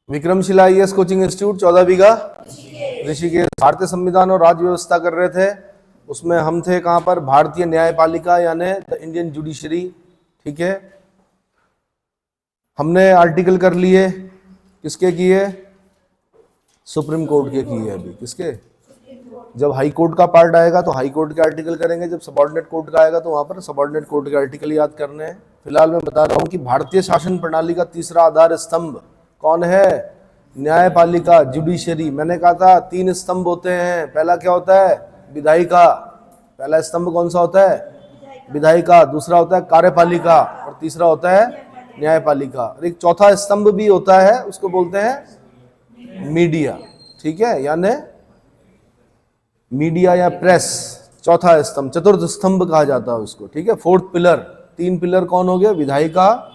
Vikramshila IAS coaching institute 14 बीघा ऋषिकेश। भारतीय संविधान और राज्य व्यवस्था कर रहे थे, उसमें हम थे कहां पर, भारतीय न्यायपालिका यानी द इंडियन जुडिशरी। ठीक है, हमने आर्टिकल कर लिए, किसके किए, सुप्रीम कोर्ट के किए। अभी किसके, जब हाई कोर्ट का पार्ट आएगा तो हाई कोर्ट के आर्टिकल करेंगे, जब सबऑर्डिनेट कोर्ट का आएगा तो वहां पर सबऑर्डिनेट कोर्ट के आर्टिकल याद करने हैं। फिलहाल मैं बता रहा हूं कि भारतीय शासन प्रणाली का तीसरा आधार स्तंभ कौन है, न्यायपालिका, जुडिशरी। मैंने कहा था 3 स्तंभ होते हैं, पहला क्या होता है, विधायिका। पहला स्तंभ कौन सा होता है, विधायिका। दूसरा होता है कार्यपालिका और तीसरा होता है न्यायपालिका। और एक चौथा स्तंभ भी होता है, उसको बोलते हैं मीडिया। ठीक है, यानी मीडिया या प्रेस, चौथा स्तंभ, चतुर्थ स्तंभ कहा जाता है उसको। ठीक है, फोर्थ पिलर। 3 पिलर कौन हो गए, विधायिका,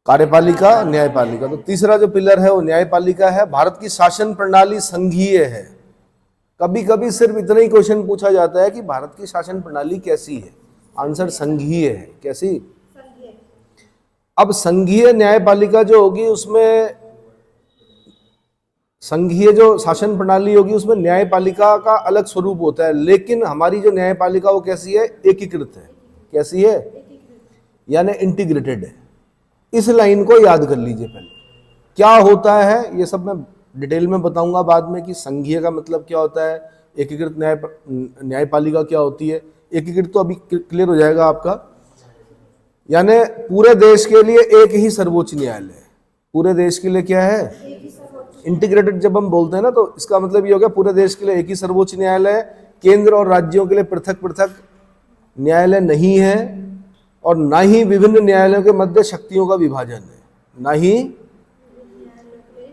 कार्यपालिका, न्यायपालिका। तो तीसरा जो पिलर है वो न्यायपालिका है। भारत की शासन प्रणाली संघीय है। कभी कभी सिर्फ इतना ही क्वेश्चन पूछा जाता है कि भारत की शासन प्रणाली कैसी है, आंसर संघीय है। कैसी, अब संघीय न्यायपालिका जो होगी उसमें, संघीय जो शासन प्रणाली होगी उसमें न्यायपालिका का अलग स्वरूप होता है, लेकिन हमारी जो न्यायपालिका वो कैसी है, एकीकृत है। कैसी है, यानी इंटीग्रेटेड है। इस लाइन को याद कर लीजिए पहले, क्या होता है ये सब मैं डिटेल में बताऊंगा बाद में, कि संघीय का मतलब क्या होता है, एकीकृत न्यायपालिका क्या होती है। एकीकृत तो अभी क्लियर हो जाएगा आपका, यानी पूरे देश के लिए एक ही सर्वोच्च न्यायालय है। पूरे देश के लिए क्या है, इंटीग्रेटेड जब हम बोलते हैं ना, तो इसका मतलब ये हो गया पूरे देश के लिए एक ही सर्वोच्च न्यायालय है। केंद्र और राज्यों के लिए पृथक पृथक न्यायालय नहीं है, और ना ही विभिन्न न्यायालयों के मध्य शक्तियों का विभाजन है, ना ही।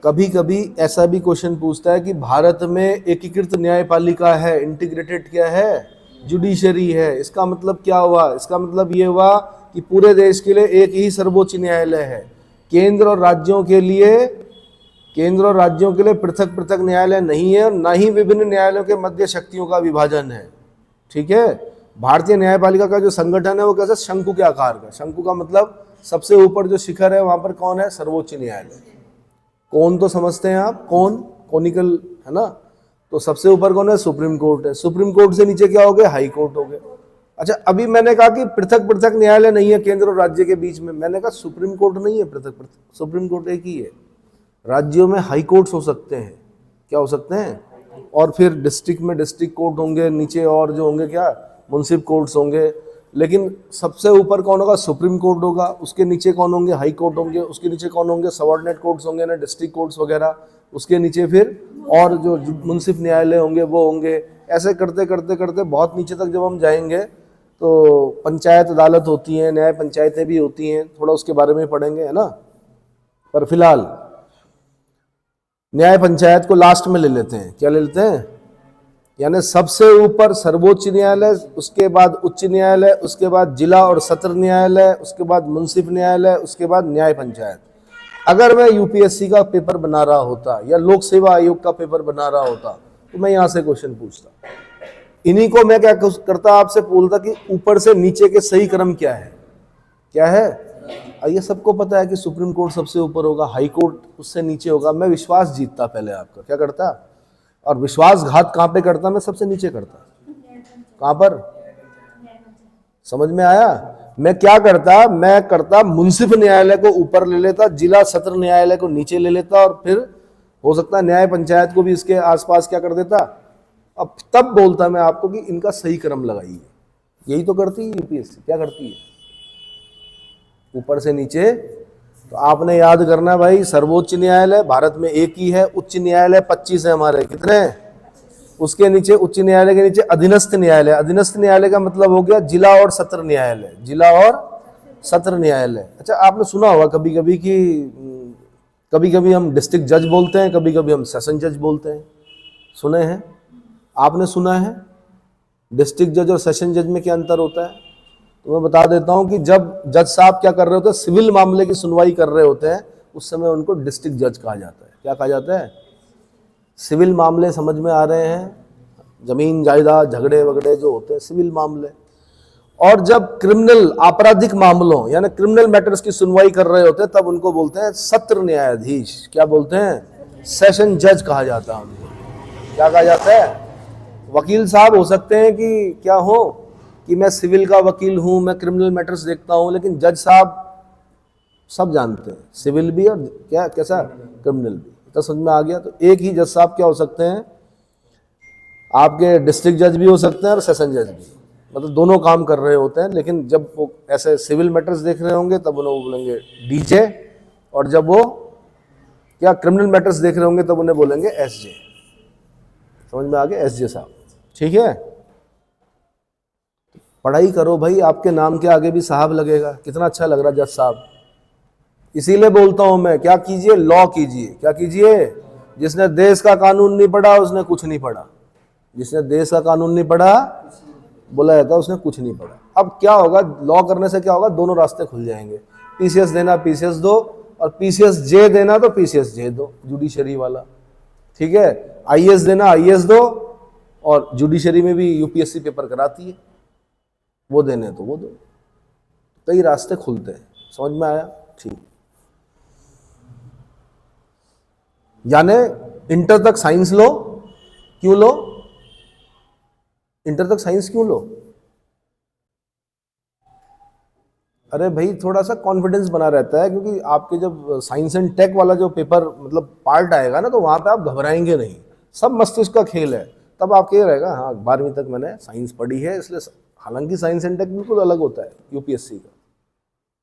कभी कभी ऐसा भी क्वेश्चन पूछता है कि भारत में एकीकृत न्यायपालिका है, इंटीग्रेटेड क्या है, जुडिशरी है। इसका मतलब क्या हुआ, इसका मतलब ये हुआ कि पूरे देश के लिए एक ही सर्वोच्च न्यायालय है। केंद्र और राज्यों के लिए पृथक पृथक न्यायालय नहीं है, और ना ही विभिन्न न्यायालयों के मध्य शक्तियों का विभाजन है। ठीक है, भारतीय न्यायपालिका का जो संगठन है वो कैसा, शंकु के आकार का। शंकु का मतलब सबसे ऊपर जो शिखर है वहां पर कौन है, सर्वोच्च न्यायालय। कौन तो समझते हैं आप, कौन, कोनिकल है ना, तो सबसे ऊपर कौन है, सुप्रीम कोर्ट है। सुप्रीम कोर्ट से नीचे क्या हो गए, हाई कोर्ट हो गए। अच्छा, अभी मैंने कहा कि पृथक पृथक न्यायालय नहीं है केंद्र और राज्य के बीच में, मैंने कहा सुप्रीम कोर्ट नहीं है पृथक पृथक, सुप्रीम कोर्ट एक ही है। राज्यों में हाई कोर्ट्स हो सकते हैं, क्या हो सकते हैं, और फिर डिस्ट्रिक्ट में डिस्ट्रिक्ट कोर्ट होंगे, नीचे और जो होंगे क्या, मुंसिफ कोर्ट्स होंगे। लेकिन सबसे ऊपर कौन होगा, सुप्रीम कोर्ट होगा। उसके नीचे कौन होंगे, हाई कोर्ट होंगे। उसके नीचे कौन होंगे, सबऑर्डिनेट कोर्ट्स होंगे ना, डिस्ट्रिक्ट कोर्ट्स वगैरह। उसके नीचे फिर और जो मुंसिफ न्यायालय होंगे वो होंगे। ऐसे करते करते करते बहुत नीचे तक जब हम जाएंगे तो पंचायत अदालत होती हैं, न्याय पंचायतें भी होती हैं, थोड़ा उसके बारे में पढ़ेंगे, है ना। पर फिलहाल न्याय पंचायत को लास्ट में ले लेते हैं। क्या ले लेते हैं, यानी सबसे ऊपर सर्वोच्च न्यायालय, उसके बाद उच्च न्यायालय, उसके बाद जिला और सत्र न्यायालय, उसके बाद मुंसिफ न्यायालय, उसके बाद न्याय पंचायत। अगर मैं यूपीएससी का पेपर बना रहा होता या लोक सेवा आयोग का पेपर बना रहा होता तो मैं यहाँ से क्वेश्चन पूछता। इन्हीं को मैं क्या करता, आपसे पूछता कि ऊपर से नीचे के सही क्रम क्या है, क्या है। ये सबको पता है कि सुप्रीम कोर्ट सबसे ऊपर होगा, हाई कोर्ट उससे नीचे होगा। मैं विश्वास जीतता पहले आपका, क्या करता, और विश्वासघात कहाँ पे करता, मैं सबसे नीचे करता। कहाँ पर, समझ में आया। मैं क्या करता, मैं करता मुंसिफ न्यायालय को ऊपर ले लेता, जिला सत्र न्यायालय को नीचे ले लेता, और फिर हो सकता है न्याय पंचायत को भी इसके आसपास क्या कर देता। अब तब बोलता मैं आपको कि इनका सही क्रम लगाइए। यही तो करती है यूपीएससी, क्या करती है, ऊपर से नीचे। तो आपने याद करना भाई, सर्वोच्च न्यायालय भारत में एक ही है, उच्च न्यायालय 25 है हमारे, कितने, उसके नीचे उच्च न्यायालय के नीचे अधीनस्थ न्यायालय। अधीनस्थ न्यायालय का मतलब हो गया जिला और सत्र न्यायालय, जिला और सत्र न्यायालय। अच्छा, आपने सुना होगा कभी कभी कि कभी कभी हम डिस्ट्रिक्ट जज बोलते हैं, कभी कभी हम सेशन जज बोलते हैं, सुने हैं, आपने सुना है डिस्ट्रिक्ट जज और सेशन जज में क्या अंतर होता है। तो मैं बता देता हूं कि जब जज साहब क्या कर रहे होते हैं, सिविल मामले की सुनवाई कर रहे होते हैं, उस समय उनको डिस्ट्रिक्ट जज कहा जाता है। क्या कहा जाता है, सिविल मामले, समझ में आ रहे हैं, जमीन जायदाद झगड़े वगड़े जो होते हैं सिविल मामले। और जब क्रिमिनल आपराधिक मामलों यानी क्रिमिनल मैटर्स की सुनवाई कर रहे होते हैं तब उनको बोलते हैं सत्र न्यायाधीश। क्या बोलते हैं? सेशन जज कहा जाता है उनको। क्या कहा जाता है? वकील साहब हो सकते हैं कि क्या हो कि मैं सिविल का वकील हूं, मैं क्रिमिनल मैटर्स देखता हूं, लेकिन जज साहब सब जानते हैं, सिविल भी और क्या कैसा क्रिमिनल भी। तो समझ में आ गया? तो एक ही जज साहब क्या हो सकते हैं? आपके डिस्ट्रिक्ट जज भी हो सकते हैं और सेशन जज भी, मतलब दोनों काम कर रहे होते हैं। लेकिन जब वो ऐसे सिविल मैटर्स देख रहे होंगे तब उन्हें बोलेंगे डीजे, और जब वो क्या क्रिमिनल मैटर्स देख रहे होंगे तब उन्हें बोलेंगे एसजे। समझ में आ गया? एसजे साहब, ठीक है। पढ़ाई करो भाई, आपके नाम के आगे भी साहब लगेगा। कितना अच्छा लग रहा जज साहब। इसीलिए बोलता हूं मैं, क्या कीजिए? लॉ कीजिए। क्या कीजिए? जिसने देश का कानून नहीं पढ़ा उसने कुछ नहीं पढ़ा। जिसने देश का कानून नहीं पढ़ा, बोला जाता है उसने कुछ नहीं पढ़ा। अब क्या होगा? लॉ करने से क्या होगा? दोनों रास्ते खुल जाएंगे। पीसीएस देना पीसीएस दो, और पीसीएस जे देना तो पीसीएस जे दो, जुडिशरी वाला, ठीक है। आईएएस देना आईएएस दो, और जुडिशरी में भी यूपीएससी पेपर कराती है, वो देने तो वो दो। कई रास्ते खुलते हैं। समझ में आया? ठीक। यानी इंटर तक साइंस लो। क्यों लो? इंटर तक साइंस क्यों लो? अरे भाई थोड़ा सा कॉन्फिडेंस बना रहता है, क्योंकि आपके जब साइंस एंड टेक वाला जो पेपर मतलब पार्ट आएगा ना, तो वहां पे आप घबराएंगे नहीं। सब मस्तिष्क का खेल है। तब आपके ये रहेगा, हाँ 12वीं तक मैंने साइंस पढ़ी है इसलिए। हालांकि साइंस एंड टेक बिल्कुल अलग होता है यूपीएससी का,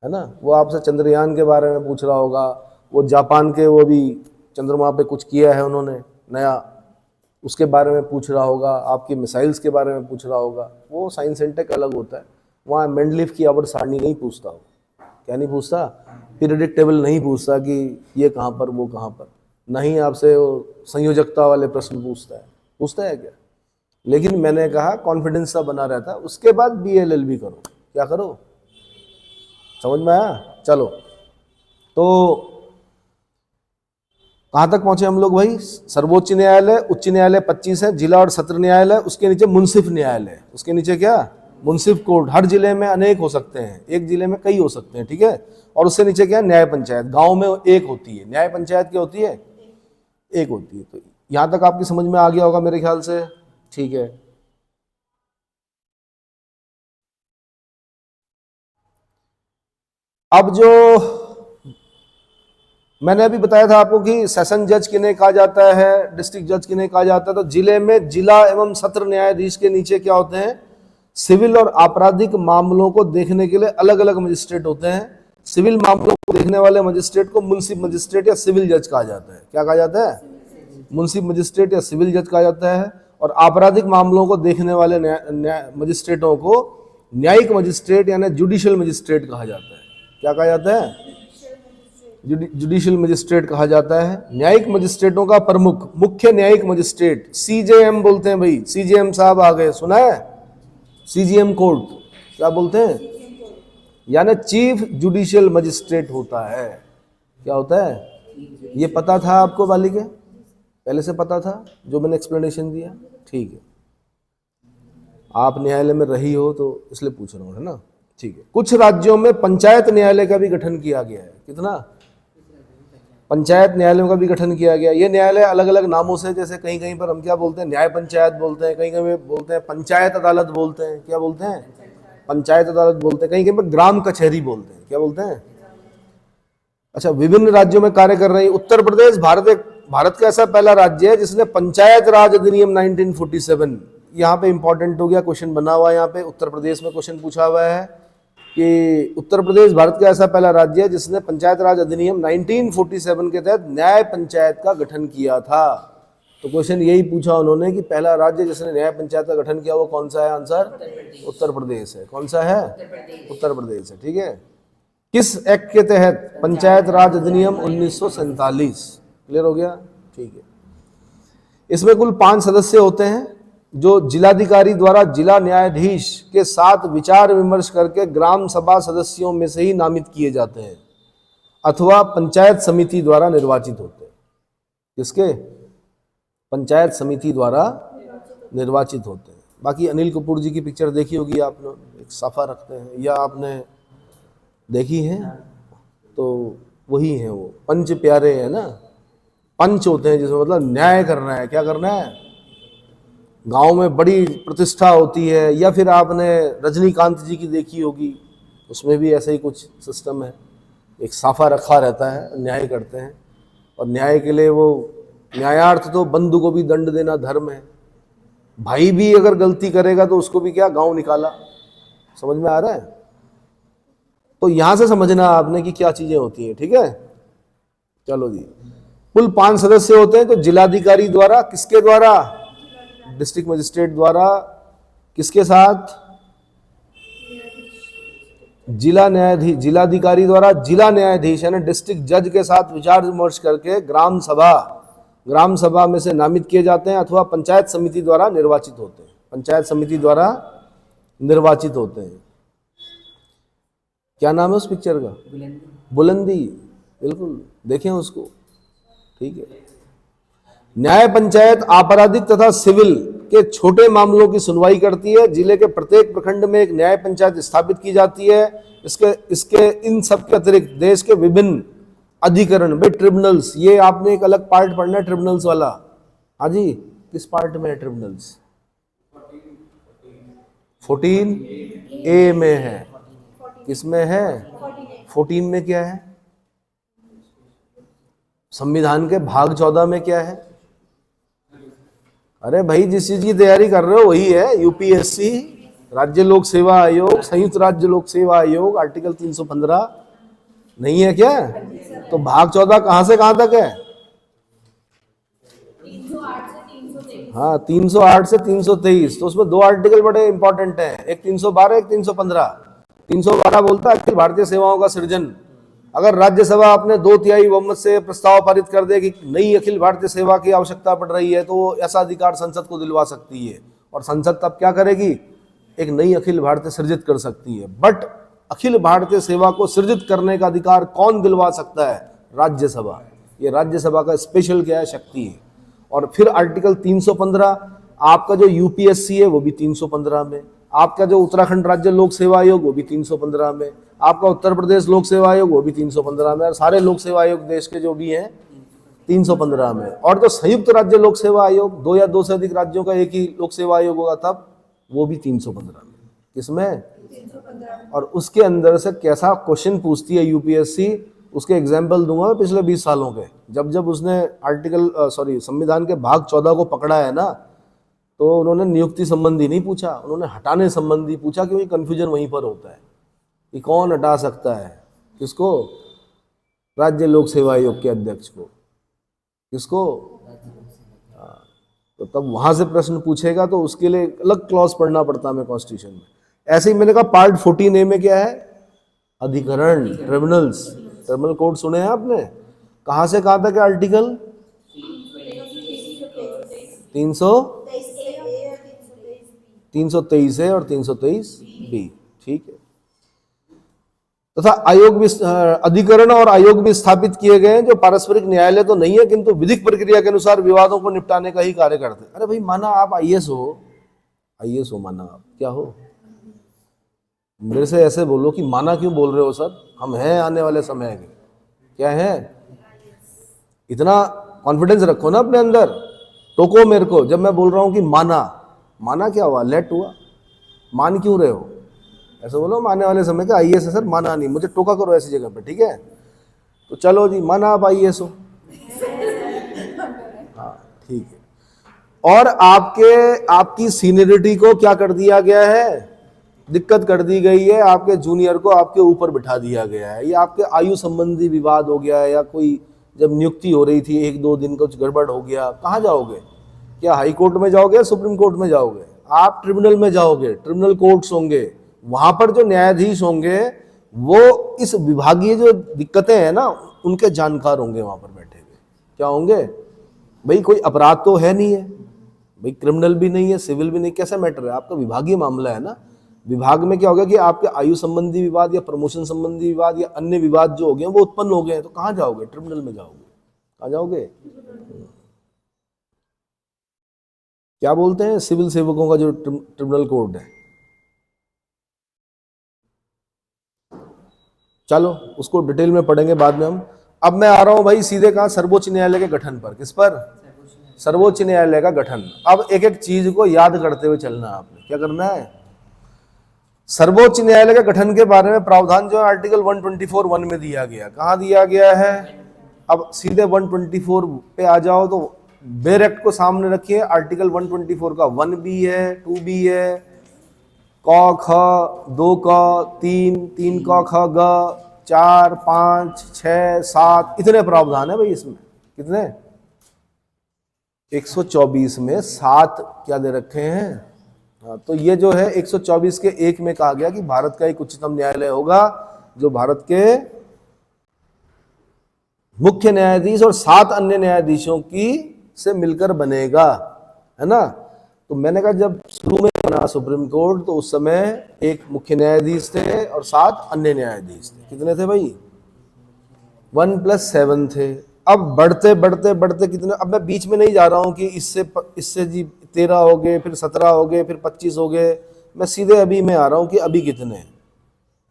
है ना। वो आपसे चंद्रयान के बारे में पूछ रहा होगा, वो जापान के वो भी चंद्रमा पे कुछ किया है उन्होंने नया, उसके बारे में पूछ रहा होगा, आपकी मिसाइल्स के बारे में पूछ रहा होगा। वो साइंस एंड टेक अलग होता है। वहाँ मेंडलीफ की आवर्त सारणी नहीं पूछता हो। क्या नहीं पूछता? पीरियडिक टेबल नहीं पूछता कि ये कहाँ पर वो कहाँ पर। नहीं आपसे वो संयोजकता वाले प्रश्न पूछता है क्या? लेकिन मैंने कहा कॉन्फिडेंस सा बना रहता है। उसके बाद BA-LLB करो। क्या करो? समझ में आया? चलो, तो कहाँ तक पहुंचे हम लोग भाई? सर्वोच्च न्यायालय, उच्च न्यायालय 25 है, जिला और सत्र न्यायालय, उसके नीचे मुंसिफ न्यायालय, उसके नीचे क्या? मुंसिफ कोर्ट। हर जिले में अनेक हो सकते हैं, एक जिले में कई हो सकते हैं, ठीक है। और उससे नीचे क्या है? न्याय पंचायत। गांव में एक होती है न्याय पंचायत। क्या होती है? एक होती है। तो यहां तक आपकी समझ में आ गया होगा मेरे ख्याल से, ठीक है। अब जो मैंने अभी बताया था आपको कि सेशन जज किन्हें कहा जाता है, डिस्ट्रिक्ट जज किन्हें कहा जाता है, तो जिले में जिला एवं सत्र न्यायाधीश के नीचे क्या होते हैं? सिविल और आपराधिक मामलों को देखने के लिए अलग अलग मजिस्ट्रेट होते हैं। सिविल मामलों को देखने वाले मजिस्ट्रेट को मुंसिफ मजिस्ट्रेट या सिविल जज कहा जाता है। क्या कहा जाता है? मुंसिफ मजिस्ट्रेट या सिविल जज कहा जाता है। और आपराधिक मामलों को देखने वाले मजिस्ट्रेटों को न्यायिक मजिस्ट्रेट यानी जुडिशियल मजिस्ट्रेट कहा जाता है। क्या कहा जाता है? जुडिशियल मजिस्ट्रेट कहा जाता है। न्यायिक मजिस्ट्रेटों का प्रमुख मुख्य न्यायिक मजिस्ट्रेट CJM बोलते हैं भाई। CJM साहब आ गए, सुना है? CJM कोर्ट क्या बोलते हैं? यानी चीफ जुडिशियल मजिस्ट्रेट होता है। क्या होता है? ये पता था आपको बालिके? पहले से पता था जो मैंने एक्सप्लेनेशन दिया? ठीक है, आप न्यायालय में रही हो तो इसलिए पूछ रहा हूँ, है ना। ठीक है। कुछ राज्यों में पंचायत न्यायालय का भी गठन किया गया है। कितना? पंचायत न्यायालयों का भी गठन किया गया। ये न्यायालय अलग अलग नामों से, जैसे कहीं कहीं पर हम क्या बोलते हैं? न्याय पंचायत बोलते हैं, कहीं कहीं बोलते हैं पंचायत अदालत बोलते हैं। क्या बोलते हैं? पंचायत अदालत बोलते हैं। कहीं कहीं पर ग्राम कचहरी बोलते हैं। क्या बोलते हैं? अच्छा, विभिन्न राज्यों में कार्य कर रही उत्तर प्रदेश भारत का ऐसा पहला राज्य है जिसने पंचायत राज अधिनियम 1947, यहाँ पे इंपॉर्टेंट हो गया, क्वेश्चन बना हुआ है यहाँ पे, उत्तर प्रदेश में क्वेश्चन पूछा हुआ है कि उत्तर प्रदेश भारत का ऐसा पहला राज्य है जिसने पंचायत राज अधिनियम 1947 के तहत न्याय पंचायत का गठन किया था। तो क्वेश्चन यही पूछा उन्होंने कि पहला राज्य जिसने न्याय पंचायत का गठन किया वो कौन सा है? आंसर उत्तर प्रदेश है। कौन सा है? उत्तर प्रदेश है, ठीक है। किस एक्ट के तहत? पंचायत राज अधिनियम 1947। क्लियर हो गया? ठीक है। इसमें कुल 5 सदस्य होते हैं जो जिलाधिकारी द्वारा जिला न्यायाधीश के साथ विचार विमर्श करके ग्राम सभा सदस्यों में से ही नामित किए जाते हैं अथवा पंचायत समिति द्वारा निर्वाचित होते हैं। किसके? पंचायत समिति द्वारा निर्वाचित होते हैं। बाकी अनिल कपूर जी की पिक्चर देखी होगी आपने, एक साफा रखते हैं, या आपने देखी है? तो वही है वो, पंच प्यारे है ना, पंच होते हैं जिसमें मतलब न्याय करना है। क्या करना है? गांव में बड़ी प्रतिष्ठा होती है, या फिर आपने रजनीकांत जी की देखी होगी, उसमें भी ऐसा ही कुछ सिस्टम है, एक साफा रखा रहता है, न्याय करते हैं। और न्याय के लिए वो न्यायार्थ तो बंधु को भी दंड देना धर्म है, भाई भी अगर गलती करेगा तो उसको भी क्या गांव निकाला। समझ में आ रहा है? तो यहां से समझना आपने कि क्या चीजें होती हैं, ठीक है। चलो जी, कुल 5 सदस्य होते हैं, तो जिलाधिकारी द्वारा, किसके द्वारा? डिस्ट्रिक्ट मजिस्ट्रेट द्वारा, किसके साथ? जिला न्यायाधीश, जिलाधिकारी द्वारा जिला न्यायाधीश यानी डिस्ट्रिक्ट जज के साथ विचार विमर्श करके ग्राम सभा में से नामित किए जाते हैं, अथवा पंचायत समिति द्वारा निर्वाचित होते हैं। पंचायत समिति द्वारा निर्वाचित होते हैं। क्या नाम है उस पिक्चर का? बुलंदी। बिल्कुल, देखें उसको, ठीक है। न्याय पंचायत आपराधिक तथा सिविल के छोटे मामलों की सुनवाई करती है। जिले के प्रत्येक प्रखंड में एक न्याय पंचायत स्थापित की जाती है। इसके इन सब के अतिरिक्त देश के विभिन्न अधिकरण भाई ट्रिब्यूनल्स, ये आपने एक अलग पार्ट पढ़ना है ट्रिब्यूनल्स वाला। हाँ जी, किस पार्ट में है ट्रिब्यूनल्स? 14A में है। किस में है? 14 में क्या है? संविधान के भाग 14 में क्या है? अरे भाई, जिस चीज की तैयारी कर रहे हो वही है, यूपीएससी, राज्य लोक सेवा आयोग, संयुक्त राज्य लोक सेवा आयोग, आर्टिकल 315 नहीं है क्या? तो भाग 14 कहां से कहां तक है? हाँ, 308 से 323। तो उसमें 2 आर्टिकल बड़े इंपॉर्टेंट हैं, एक 312, एक 315। 312 बोलता है अखिल भारतीय सेवाओं का सृजन। अगर राज्यसभा अपने 2/3 बहुमत से प्रस्ताव पारित कर दे कि नई अखिल भारतीय सेवा की आवश्यकता पड़ रही है, तो वो ऐसा अधिकार संसद को दिलवा सकती है, और संसद तब क्या करेगी? एक नई अखिल भारतीय सृजित कर सकती है। बट अखिल भारतीय सेवा को सृजित करने का अधिकार कौन दिलवा सकता है? राज्यसभा। ये राज्यसभा का स्पेशल क्या है? शक्ति है। और फिर आर्टिकल 315, आपका जो यूपीएससी है वो भी 315 में, आपका जो उत्तराखंड राज्य लोक सेवा आयोग वो भी 315 में, आपका उत्तर प्रदेश लोक सेवा आयोग वो भी 315 में, और सारे लोक सेवा आयोग देश के जो भी हैं 315 में। और जो संयुक्त राज्य लोक सेवा आयोग, 2 या 2 से अधिक राज्यों का एक ही लोक सेवा आयोग होगा तब, वो भी 315 में। किसमें? और उसके अंदर से कैसा क्वेश्चन पूछती है यूपीएससी, उसके एग्जाम्पल दूंगा मैं पिछले 20 सालों के। जब उसने संविधान के भाग 14 को पकड़ा है ना, तो उन्होंने नियुक्ति संबंधी नहीं पूछा, उन्होंने हटाने संबंधी पूछा, क्योंकि कंफ्यूजन वहीं पर होता है कि कौन हटा सकता है किसको? राज्य लोक सेवा आयोग के अध्यक्ष को। किसको? तो तब वहां से प्रश्न पूछेगा, तो उसके लिए अलग क्लॉज पढ़ना पड़ता है कॉन्स्टिट्यूशन में। ऐसे ही मैंने कहा पार्ट 14A में क्या है? अधिकरण, ट्रिब्यूनल्स। ट्रिब्यूनल कोड सुने हैं आपने? कहां से कहां तक है आर्टिकल? 323 है और 323B, ठीक है। तथा आयोग भी, अधिकरण और आयोग भी स्थापित किए गए हैं, जो पारस्परिक न्यायालय तो नहीं है, किंतु विधिक प्रक्रिया के अनुसार विवादों को निपटाने का ही कार्य करते हैं। अरे भाई, माना आप आईएएस हो, माना आप क्या हो? मेरे से ऐसे बोलो कि माना क्यों बोल रहे हो सर? हम हैं आने वाले समय के, क्या है? इतना कॉन्फिडेंस रखो ना अपने अंदर, टोको मेरे को जब मैं बोल रहा हूं कि माना क्या हुआ? लेट हुआ। मान क्यों रहे हो? ऐसे बोलो आने वाले समय का आईएएस है सर, माना नहीं, मुझे टोका करो ऐसी जगह पे, ठीक है? तो चलो जी, माना आप आईएएस हो, हाँ ठीक है। और आपकी सीनियरिटी को क्या कर दिया गया है? दिक्कत कर दी गई है। आपके जूनियर को आपके ऊपर बिठा दिया गया है। ये आपके आयु संबंधी विवाद हो गया है, या कोई जब नियुक्ति हो रही थी 1-2 दिन कुछ गड़बड़ हो गया, कहाँ जाओगे? क्या हाई कोर्ट में जाओगे या सुप्रीम कोर्ट में जाओगे? आप ट्रिब्यूनल में जाओगे, ट्रिब्यूनल कोर्ट्स होंगे, वहां पर जो न्यायाधीश होंगे वो इस विभागीय जो दिक्कतें हैं ना उनके जानकार होंगे, वहां पर बैठे हुए। क्या होंगे भाई? कोई अपराध तो है नहीं है भाई, क्रिमिनल भी नहीं है, सिविल भी नहीं, कैसा मैटर है? आपका विभागीय मामला है ना। विभाग में क्या होगा कि आपके आयु संबंधी विवाद या प्रमोशन संबंधी विवाद या अन्य विवाद जो हो गए वो उत्पन्न हो गए हैं, तो कहाँ जाओगे? ट्रिब्यूनल में जाओगे। कहाँ जाओगे? क्या बोलते हैं, सिविल सेवकों का जो ट्रिब्यूनल कोड है। चलो उसको डिटेल में पढ़ेंगे बाद में हम। अब मैं आ रहा हूं भाई सीधे कहां, सर्वोच्च न्यायालय के गठन पर। किस पर? सर्वोच्च न्यायालय का गठन। अब एक एक चीज को याद करते हुए चलना है आपने। क्या करना है? सर्वोच्च न्यायालय के गठन के बारे में प्रावधान जो है आर्टिकल 124(1) में दिया गया। कहां दिया गया है? अब सीधे 124 पे आ जाओ तो बेर एक्ट को सामने रखिए। आर्टिकल 124 का 1B है, 2B है, क ख 2 क 3 3 क ख ग 4 5 6 7 इतने प्रावधान है भाई इसमें। कितने? 124 में 7 क्या दे रखे हैं? हाँ, तो ये जो है 124 के 1 में कहा गया कि भारत का एक उच्चतम न्यायालय होगा जो भारत के मुख्य न्यायाधीश और 7 अन्य न्यायाधीशों की से मिलकर बनेगा, है ना। तो मैंने कहा जब शुरू में बना सुप्रीम कोर्ट तो उस समय एक मुख्य न्यायाधीश थे और 7 अन्य न्यायाधीश थे। कितने थे भाई? 1+7 थे। अब बढ़ते बढ़ते बढ़ते कितने, अब मैं बीच में नहीं जा रहा हूं कि इससे जी 13 हो गए, फिर 17 हो गए, फिर 25 हो गए। मैं सीधे अभी में आ रहा हूं कि अभी कितने हैं?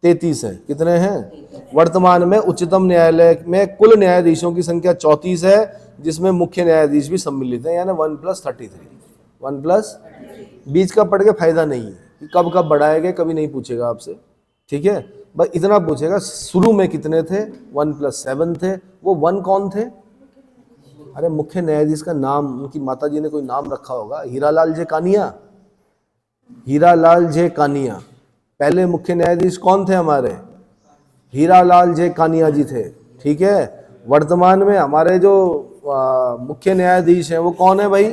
33 है। कितने हैं वर्तमान में? उच्चतम न्यायालय में कुल न्यायाधीशों की संख्या 34 है, जिसमें मुख्य न्यायाधीश भी सम्मिलित है, यानी 1+33। 1+ बीच का पढ़ के फायदा नहीं है कि कब कब बढ़ाएंगे, कभी नहीं पूछेगा आपसे, ठीक है। बस इतना पूछेगा शुरू में कितने थे? 1+7 थे। वो 1 कौन थे? अरे मुख्य न्यायाधीश का नाम उनकी माता जी ने कोई नाम रखा होगा। हीरालाल जे कानिया, हीरालाल जे कानिया पहले मुख्य न्यायाधीश कौन थे हमारे? हीरालाल जे कानिया जी थे, ठीक है। वर्तमान में हमारे जो मुख्य न्यायाधीश हैं वो कौन है भाई?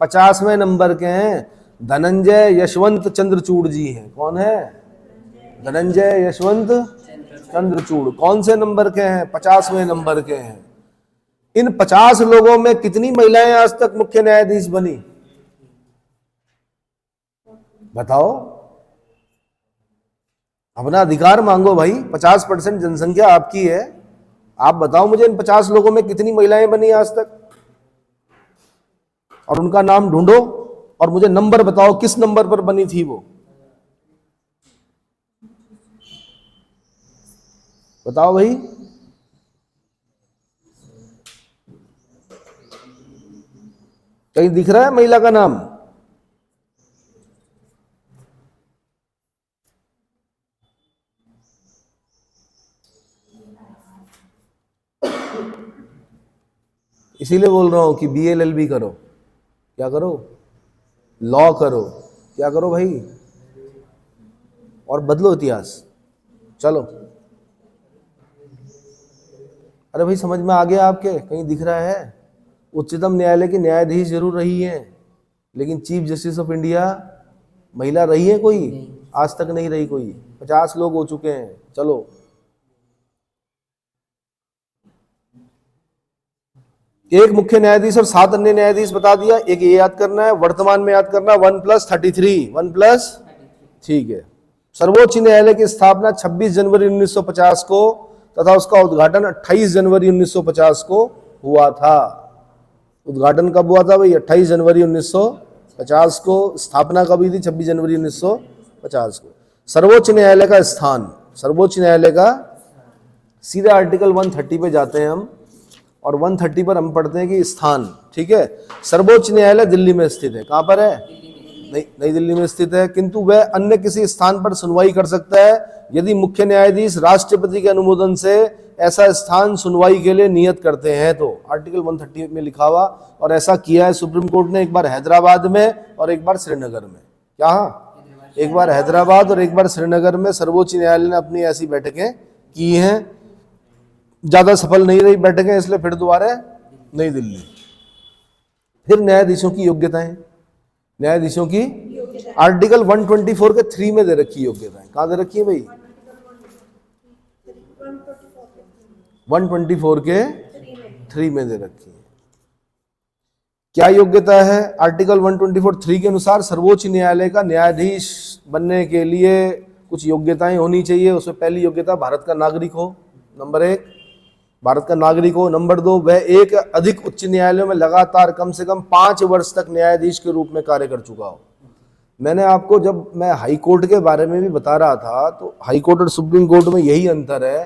50वें नंबर के हैं, धनंजय यशवंत चंद्रचूड़ जी हैं। कौन है? धनंजय यशवंत चंद्रचूड़। कौन से नंबर के हैं? 50वें नंबर के हैं। इन 50 लोगों में कितनी महिलाएं आज तक मुख्य न्यायाधीश बनी? बताओ। अपना अधिकार मांगो भाई। 50% जनसंख्या आपकी है, आप बताओ मुझे इन 50 लोगों में कितनी महिलाएं बनी आज तक, और उनका नाम ढूंढो और मुझे नंबर बताओ किस नंबर पर बनी थी वो। बताओ भाई। कहीं दिख रहा है महिला का नाम? इसीलिए बोल रहा हूं कि BLLB करो। क्या करो? लॉ करो। क्या करो भाई? और बदलो इतिहास। चलो। अरे भाई समझ में आ गया आपके? कहीं दिख रहा है? उच्चतम न्यायालय की न्यायाधीश जरूर रही है, लेकिन चीफ जस्टिस ऑफ इंडिया महिला रही है कोई? आज तक नहीं रही कोई। 50 लोग हो चुके हैं। चलो। एक मुख्य न्यायाधीश और 7 अन्य न्यायाधीश बता दिया। एक ये याद करना है, वर्तमान में याद करना है 1+33। 1+, ठीक है। सर्वोच्च न्यायालय की स्थापना 26 जनवरी 1950 को तथा उसका उद्घाटन 28 जनवरी 1950 को हुआ था। उद्घाटन कब हुआ था भाई? 28 जनवरी 1950 को। स्थापना कब हुई थी? 26 जनवरी 1950 को। सर्वोच्च न्यायालय का स्थान, सर्वोच्च न्यायालय का, सीधे आर्टिकल 130 पे जाते हैं हम, और 130 पर हम पढ़ते हैं कि स्थान, ठीक है। सर्वोच्च न्यायालय दिल्ली में स्थित है। कहां पर है? नई दिल्ली में स्थित है, किंतु वह अन्य किसी स्थान पर सुनवाई कर सकता है यदि मुख्य न्यायाधीश राष्ट्रपति के अनुमोदन से ऐसा स्थान सुनवाई के लिए नियत करते हैं तो। आर्टिकल 130 में लिखा हुआ, और ऐसा किया है सुप्रीम कोर्ट ने एक बार हैदराबाद में और एक बार श्रीनगर में। क्या? एक बार हैदराबाद और एक बार श्रीनगर में सर्वोच्च न्यायालय ने अपनी ऐसी बैठकें की हैं। ज्यादा सफल नहीं रही बैठकें, इसलिए फिर दोबारा नई दिल्ली। फिर न्यायाधीशों की योग्यताएं, न्यायाधीशों की आर्टिकल 124 के 3 में दे रखी योग्यताएं। कहां दे रखी है भाई? 124 के 3 में दे रखी है। क्या योग्यता है? आर्टिकल 124(3) के अनुसार सर्वोच्च न्यायालय का न्यायाधीश बनने के लिए कुछ योग्यताएं होनी चाहिए। उसमें पहली योग्यता भारत का नागरिक हो, नंबर 1। भारत का नागरिक हो। नंबर 2, वह एक या अधिक उच्च न्यायालयों में लगातार कम से कम 5 वर्ष तक न्यायाधीश के रूप में कार्य कर चुका हो। मैंने आपको जब मैं हाई कोर्ट के बारे में भी बता रहा था तो हाई कोर्ट और सुप्रीम कोर्ट में यही अंतर है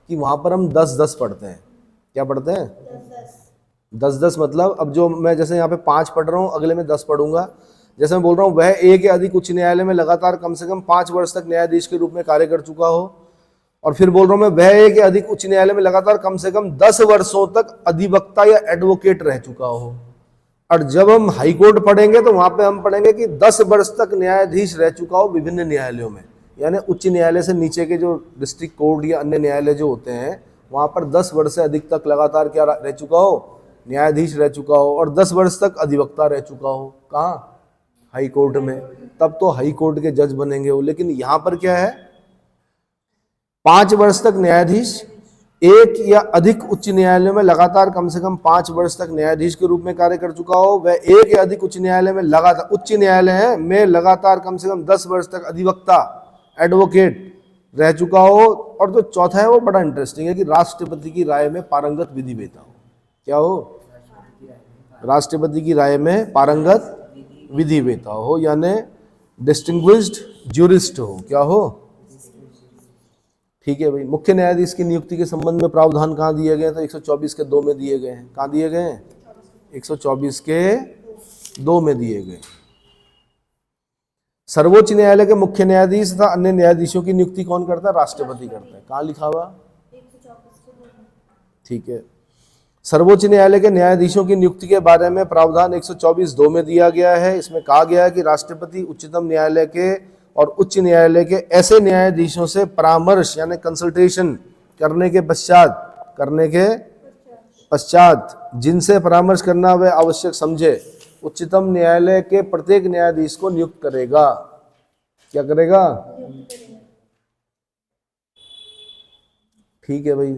कि वहां पर हम 10-10 पढ़ते हैं। क्या पढ़ते हैं? 10-10 मतलब अब जो मैं जैसे यहाँ पे 5 पढ़ रहा हूँ, अगले में 10 पढ़ूंगा। जैसे मैं बोल रहा हूँ वह एक या अधिक उच्च न्यायालय में लगातार कम से कम 5 वर्ष तक न्यायाधीश के रूप में कार्य कर चुका हो, और फिर बोल रहा हूँ मैं वह एक या अधिक उच्च न्यायालय में लगातार कम से कम 10 वर्षों तक अधिवक्ता या एडवोकेट रह चुका हो। और जब हम हाई कोर्ट पढ़ेंगे तो वहां पे हम पढ़ेंगे कि 10 वर्ष तक न्यायाधीश रह चुका हो विभिन्न न्यायालयों में, यानी उच्च न्यायालय से नीचे के जो डिस्ट्रिक्ट कोर्ट या अन्य न्यायालय जो होते हैं वहां पर 10 वर्ष से अधिक तक लगातार क्या रह चुका हो? न्यायाधीश रह चुका हो, और 10 वर्ष तक अधिवक्ता रह चुका हो। कहाँ? हाई कोर्ट में। तब तो हाई कोर्ट के जज बनेंगे वो। लेकिन यहां पर क्या है? 5 वर्ष तक न्यायाधीश, एक या अधिक उच्च न्यायालय में लगातार कम से कम 5 वर्ष तक न्यायाधीश के रूप में कार्य कर चुका हो, वह एक या अधिक उच्च न्यायालय में लगातार, उच्च न्यायालय में लगातार कम से कम 10 वर्ष तक अधिवक्ता एडवोकेट रह चुका हो, और जो चौथा है वो बड़ा इंटरेस्टिंग है कि राष्ट्रपति की राय में पारंगत विधिवेत्ता हो। क्या हो? राष्ट्रपति की राय में पारंगत विधिवेत्ता हो, यानी डिस्टिंग्विश्ड ज्यूरिस्ट हो। क्या हो? ठीक है भाई। मुख्य न्यायाधीश की नियुक्ति के संबंध में प्रावधान कहाँ दिए गए? तो 124 के 2 में दिए गए हैं। कहाँ दिए गए हैं? 124 के 2 में दिए गए। सर्वोच्च न्यायालय के मुख्य न्यायाधीश तथा अन्य न्यायाधीशों की नियुक्ति कौन करता है? राष्ट्रपति करता है। कहाँ लिखा हुआ? ठीक है। सर्वोच्च न्यायालय के न्यायाधीशों की नियुक्ति के बारे में प्रावधान 124(2) में दिया गया है। इसमें कहा गया है कि राष्ट्रपति उच्चतम न्यायालय के और उच्च न्यायालय के ऐसे न्यायाधीशों से परामर्श यानी कंसल्टेशन करने के पश्चात जिनसे परामर्श करना वह आवश्यक समझे, उच्चतम न्यायालय के प्रत्येक न्यायाधीश को नियुक्त करेगा। क्या करेगा? ठीक है भाई।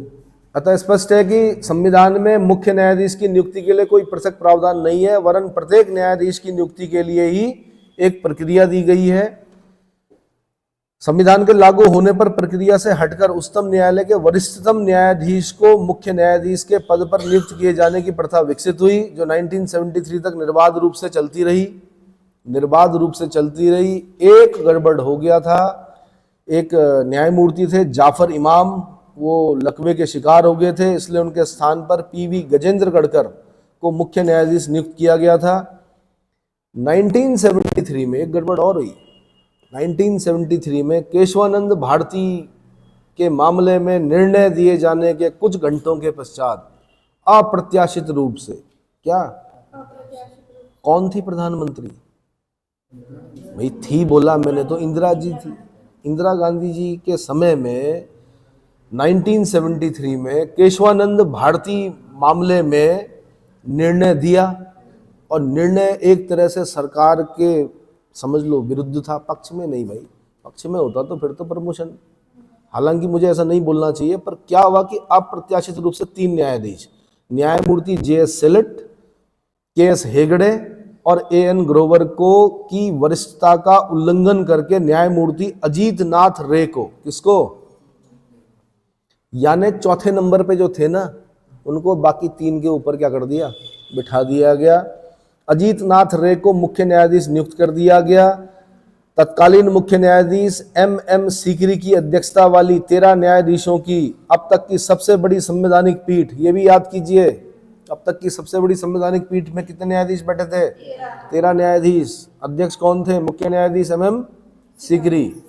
अतः स्पष्ट है कि संविधान में मुख्य न्यायाधीश की नियुक्ति के लिए कोई पृथक प्रावधान नहीं है, वरन प्रत्येक न्यायाधीश की नियुक्ति के लिए ही एक प्रक्रिया दी गई है। संविधान के लागू होने पर प्रक्रिया से हटकर उच्चतम न्यायालय के वरिष्ठतम न्यायाधीश को मुख्य न्यायाधीश के पद पर नियुक्त किए जाने की प्रथा विकसित हुई, जो 1973 तक निर्बाध रूप से चलती रही। एक गड़बड़ हो गया था। एक न्यायमूर्ति थे जाफर इमाम, वो लकवे के शिकार हो गए थे, इसलिए उनके स्थान पर पीवी गजेंद्र गढ़कर को मुख्य न्यायाधीश नियुक्त किया गया था। 1973 में एक गड़बड़ और हुई। 1973 में केशवानंद भारती के मामले में निर्णय दिए जाने के कुछ घंटों के पश्चात अप्रत्याशित रूप से कौन थी प्रधानमंत्री? भाई थी बोला मैंने तो, इंदिरा जी थी। इंदिरा गांधी जी के समय में 1973 में केशवानंद भारती मामले में निर्णय दिया, और निर्णय एक तरह से सरकार के समझ लो विरुद्ध था, पक्ष में नहीं भाई। पक्ष में होता तो फिर तो प्रमोशन, हालांकि मुझे ऐसा नहीं बोलना चाहिए, पर क्या हुआ कि अप्रत्याशित रूप से 3 न्यायाधीश, न्यायमूर्ति JS सेलेट, KS हेगड़े और AN ग्रोवर को की वरिष्ठता का उल्लंघन करके न्यायमूर्ति अजीत नाथ रे को, किसको? यानी चौथे नंबर पे जो थे ना, उनको बाकी 3 के ऊपर क्या कर दिया? बिठा दिया गया। अजीत नाथ रे को मुख्य न्यायाधीश नियुक्त कर दिया गया। तत्कालीन मुख्य न्यायाधीश MM सीकरी की अध्यक्षता वाली 13 न्यायाधीशों की अब तक की सबसे बड़ी संवैधानिक पीठ, ये भी याद कीजिए, अब तक की सबसे बड़ी संवैधानिक पीठ में कितने न्यायाधीश बैठे थे? 13 न्यायाधीश। अध्यक्ष कौन थे? मुख्य न्यायाधीश MM सीकरी।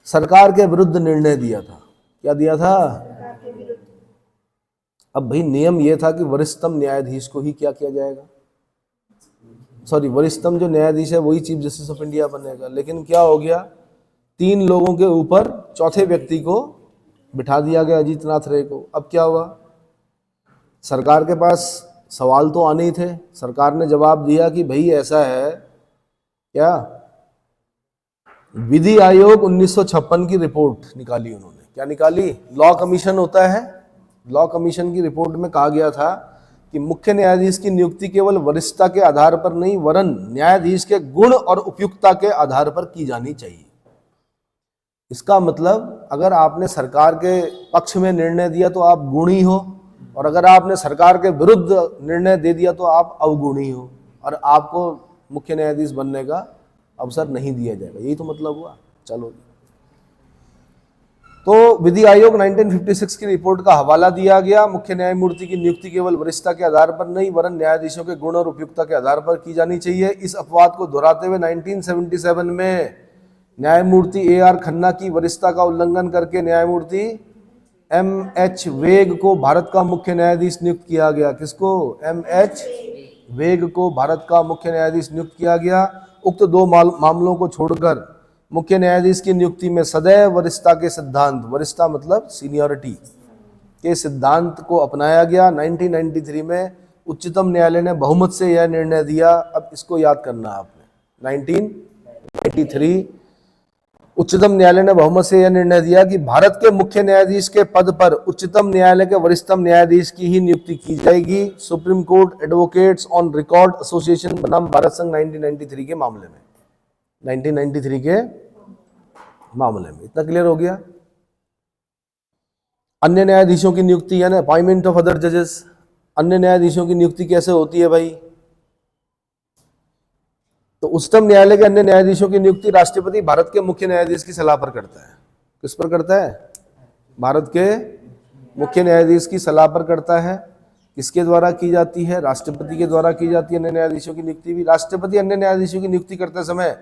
सरकार के विरुद्ध निर्णय दिया था। क्या दिया था? अब भाई नियम यह था कि वरिष्ठतम न्यायाधीश को ही क्या किया जाएगा? सॉरी, वरिष्ठतम जो न्यायाधीश है वही चीफ जस्टिस ऑफ इंडिया बनेगा। लेकिन क्या हो गया? 3 लोगों के ऊपर चौथे व्यक्ति को बिठा दिया गया, अजीत नाथ रे को। अब क्या हुआ? सरकार के पास सवाल तो आने ही थे। सरकार ने जवाब दिया कि भाई ऐसा है क्या, विधि आयोग 1956 की रिपोर्ट निकाली उन्होंने। क्या निकाली? लॉ कमीशन होता है, लॉ कमीशन की रिपोर्ट में कहा गया था कि मुख्य न्यायाधीश की नियुक्ति केवल वरिष्ठता के आधार पर नहीं, वरन न्यायाधीश के गुण और उपयुक्तता के आधार पर की जानी चाहिए। इसका मतलब अगर आपने सरकार के पक्ष में निर्णय दिया तो आप गुणी हो, और अगर आपने सरकार के विरुद्ध निर्णय दे दिया तो आप अवगुणी हो, और आपको मुख्य न्यायाधीश बनने का अवसर नहीं दिया जाएगा। यही तो मतलब हुआ। चलो जी, तो विधि आयोग 1956 की रिपोर्ट का हवाला दिया गया। मुख्य न्यायमूर्ति की नियुक्ति केवल वरिष्ठता के आधार पर नहीं वरन न्यायाधीशों के गुण और उपयुक्तता के आधार पर की जानी चाहिए। इस अपवाद को दोहराते हुए 1977 में न्यायमूर्ति A.R. खन्ना की वरिष्ठता का उल्लंघन करके न्यायमूर्ति M.H. वेग को भारत का मुख्य न्यायाधीश नियुक्त किया गया। किसको? M.H. वेग को भारत का मुख्य न्यायाधीश नियुक्त किया गया। उक्त दो मामलों को छोड़कर मुख्य न्यायाधीश की नियुक्ति में सदैव वरिष्ठता के सिद्धांत, वरिष्ठता मतलब सीनियरिटी के सिद्धांत को अपनाया गया। 1993 में उच्चतम न्यायालय ने बहुमत से यह निर्णय दिया। अब इसको याद करना आपने। 1993 उच्चतम न्यायालय ने बहुमत से यह निर्णय दिया कि भारत के मुख्य न्यायाधीश के पद पर उच्चतम न्यायालय के वरिष्ठतम न्यायाधीश की ही नियुक्ति की जाएगी। Supreme court advocates on record association बनाम भारत संघ 1993 के मामले में, 1993 के मामले में। इतना क्लियर हो गया। अन्य न्यायाधीशों की नियुक्ति यानी अपॉइंटमेंट ऑफ अदर जजेस, अन्य न्यायाधीशों की नियुक्ति कैसे होती है भाई? तो उच्चतम न्यायालय के अन्य न्यायाधीशों की नियुक्ति राष्ट्रपति भारत के मुख्य न्यायाधीश की सलाह पर करता है। किस पर करता है? भारत के मुख्य न्यायाधीश की सलाह पर करता है। किसके द्वारा की जाती है? राष्ट्रपति के द्वारा की जाती है अन्य न्यायाधीशों की नियुक्ति भी। राष्ट्रपति अन्य न्यायाधीशों की नियुक्ति करते समय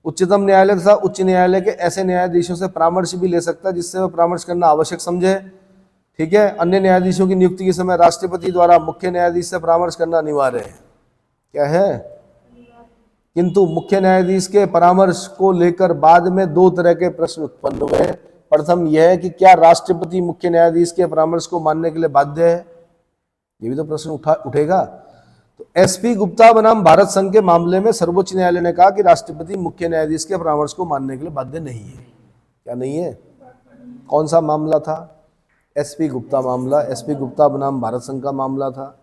उच्चतम न्यायालय तथा उच्च न्यायालय के ऐसे न्यायाधीशों से परामर्श भी ले सकता है जिससे वह परामर्श करना आवश्यक समझे। ठीक है। अन्य न्यायाधीशों की नियुक्ति के समय राष्ट्रपति द्वारा मुख्य न्यायाधीश से परामर्श करना अनिवार्य है। क्या है? किंतु मुख्य न्यायाधीश के परामर्श को लेकर बाद में दो तरह के प्रश्न उत्पन्न हुए। प्रथम यह है कि क्या राष्ट्रपति मुख्य न्यायाधीश के परामर्श को मानने के लिए बाध्य है? ये भी तो प्रश्न उठेगा। तो एसपी गुप्ता बनाम भारत संघ के मामले में सर्वोच्च न्यायालय ने कहा कि राष्ट्रपति मुख्य न्यायाधीश के परामर्श को मानने के लिए बाध्य नहीं है। क्या नहीं है? कौन सा मामला था? एसपी गुप्ता मामला, एसपी गुप्ता बनाम भारत संघ का मामला था।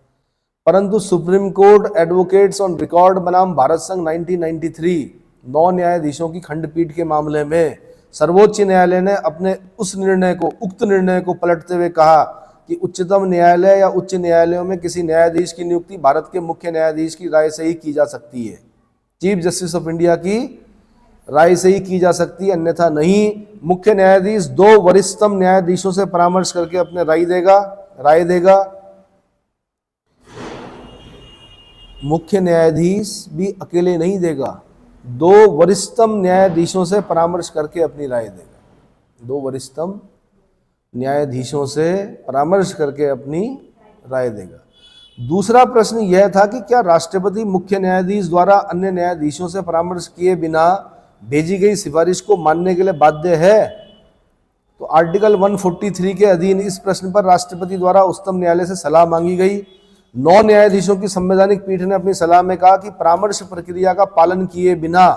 परंतु supreme court advocates on record बनाम भारत संघ 1993 9 न्यायाधीशों की खंडपीठ के मामले में सर्वोच्च न्यायालय ने अपने उस निर्णय को, उक्त निर्णय को पलटते हुए कहा कि उच्चतम न्यायालय या उच्च न्यायालयों में किसी न्यायाधीश की नियुक्ति भारत के मुख्य न्यायाधीश की राय से ही की जा सकती है। चीफ जस्टिस ऑफ इंडिया की राय से ही की जा सकती है, अन्यथा नहीं। मुख्य न्यायाधीश 2 वरिष्ठतम न्यायाधीशों से परामर्श करके अपने राय देगा। मुख्य न्यायाधीश भी अकेले नहीं देगा, 2 वरिष्ठतम न्यायाधीशों से परामर्श करके अपनी राय देगा। 2 वरिष्ठतम न्यायाधीशों से परामर्श करके अपनी राय देगा। दूसरा प्रश्न यह था कि क्या राष्ट्रपति मुख्य न्यायाधीश द्वारा अन्य न्यायाधीशों से परामर्श किए बिना भेजी गई सिफारिश को मानने के लिए बाध्य है? तो आर्टिकल 143 के अधीन इस प्रश्न पर राष्ट्रपति द्वारा उच्चतम न्यायालय से सलाह मांगी गई। 9 न्यायाधीशों की संवैधानिक पीठ ने अपनी सलाह में कहा कि परामर्श प्रक्रिया का पालन किए बिना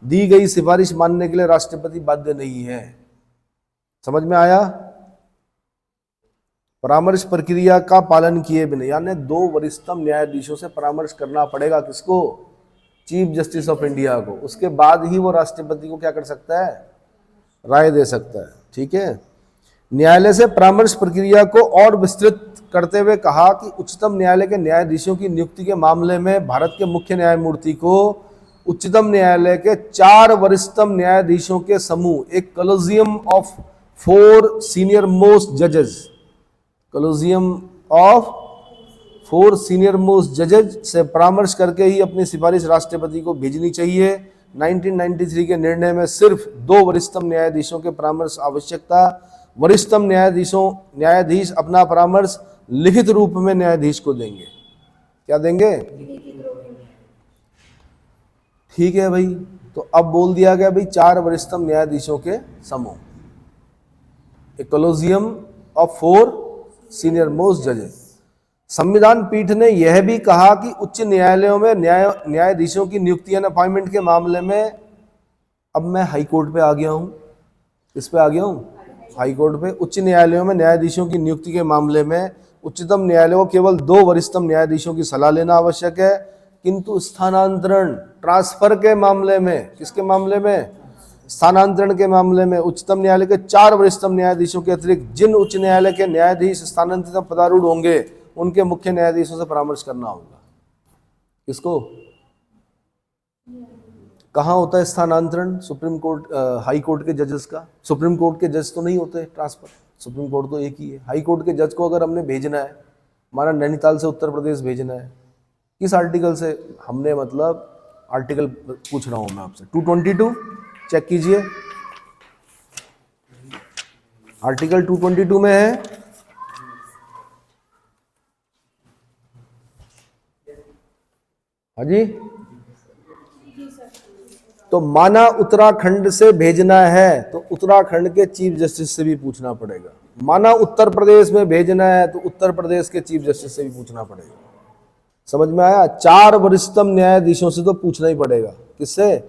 दी गई सिफारिश मानने के लिए राष्ट्रपति बाध्य नहीं है। समझ में आया? परामर्श प्रक्रिया का पालन किए बिना, यानी 2 वरिष्ठतम न्यायाधीशों से परामर्श करना पड़ेगा। किसको? चीफ जस्टिस ऑफ इंडिया को। उसके बाद ही वो राष्ट्रपति को क्या कर सकता है? राय दे सकता है। ठीक है। न्यायालय से परामर्श प्रक्रिया को और विस्तृत करते हुए कहा कि उच्चतम न्यायालय के न्यायाधीशों की नियुक्ति के मामले में भारत के मुख्य न्यायमूर्ति को उच्चतम न्यायालय के 4 वरिष्ठतम न्यायाधीशों के समूह, एक कॉलेजियम ऑफ 4 सीनियर मोस्ट जजेस, कॉलेजियम ऑफ 4 सीनियर मोस्ट जजेज से परामर्श करके ही अपनी सिफारिश राष्ट्रपति को भेजनी चाहिए। 1993 के निर्णय में सिर्फ 2 वरिष्ठतम न्यायाधीशों के परामर्श आवश्यक था। वरिष्ठतम न्यायाधीश अपना परामर्श लिखित रूप में न्यायाधीश को देंगे। क्या देंगे? ठीक है भाई। तो अब बोल दिया गया भाई 4 वरिष्ठतम न्यायाधीशों के समूह, ए कॉलेजियम ऑफ 4 सीनियर मोस्ट जजेस। संविधान पीठ ने यह भी कहा कि उच्च न्यायालयों में न्यायाधीशों की नियुक्ति एंड अपॉइंटमेंट के मामले में, अब मैं हाई कोर्ट पे आ गया हूं। किस पे आ गया हूं? हाई कोर्ट पे। उच्च न्यायालयों में न्यायाधीशों की नियुक्ति के मामले में उच्चतम न्यायालय को केवल 2 वरिष्ठतम न्यायाधीशों की सलाह लेना आवश्यक है, किंतु स्थानांतरण, ट्रांसफर के मामले में, किसके मामले में? स्थानांतरण के मामले में उच्चतम न्यायालय के 4 वरिष्ठतम न्यायाधीशों के अतिरिक्त जिन उच्च न्यायालय के न्यायाधीश स्थानांतरित या पदारूढ़ होंगे उनके मुख्य न्यायाधीशों से परामर्श करना होगा। किसको? कहाँ होता है स्थानांतरण? सुप्रीम कोर्ट, हाई कोर्ट के जजेस का। सुप्रीम कोर्ट के जज तो नहीं होते ट्रांसफर, सुप्रीम कोर्ट तो एक ही है। हाई कोर्ट के जज को अगर हमने भेजना है, हमारा नैनीताल से उत्तर प्रदेश भेजना है, किस आर्टिकल से हमने, मतलब आर्टिकल पूछ रहा हूं मैं आपसे, 222 चेक कीजिए, आर्टिकल 222 में है। हाँ जी, तो माना उत्तराखंड से भेजना है तो उत्तराखंड के चीफ जस्टिस से भी पूछना पड़ेगा। माना उत्तर प्रदेश में भेजना है तो उत्तर प्रदेश के चीफ जस्टिस से भी पूछना पड़ेगा। समझ में आया? 4 वरिष्ठतम न्यायाधीशों से तो पूछना ही पड़ेगा। किससे?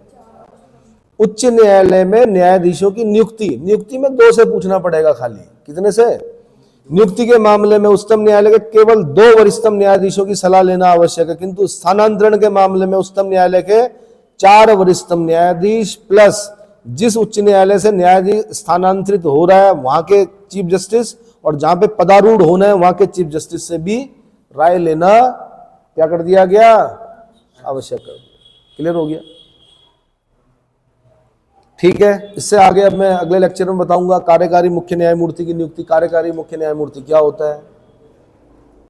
उच्च न्यायालय में न्यायाधीशों की नियुक्ति में 2 से पूछना पड़ेगा खाली। कितने से? नियुक्ति के मामले में उच्चतम न्यायालय के केवल 2 वरिष्ठतम न्यायाधीशों की सलाह लेना आवश्यक है, किंतु स्थानांतरण के मामले में उच्चतम न्यायालय के 4 वरिष्ठतम न्यायाधीश प्लस जिस उच्च न्यायालय से न्यायाधीश स्थानांतरित हो रहा है वहां के चीफ जस्टिस, और जहां पे पदारूढ़ होना है वहां के चीफ जस्टिस से भी राय लेना क्या कर दिया गया? आवश्यक कर दिया। क्लियर हो गया? ठीक है, इससे आगे अब मैं अगले लेक्चर में बताऊंगा कार्यकारी मुख्य न्यायमूर्ति की नियुक्ति। कार्यकारी मुख्य न्यायमूर्ति क्या होता है?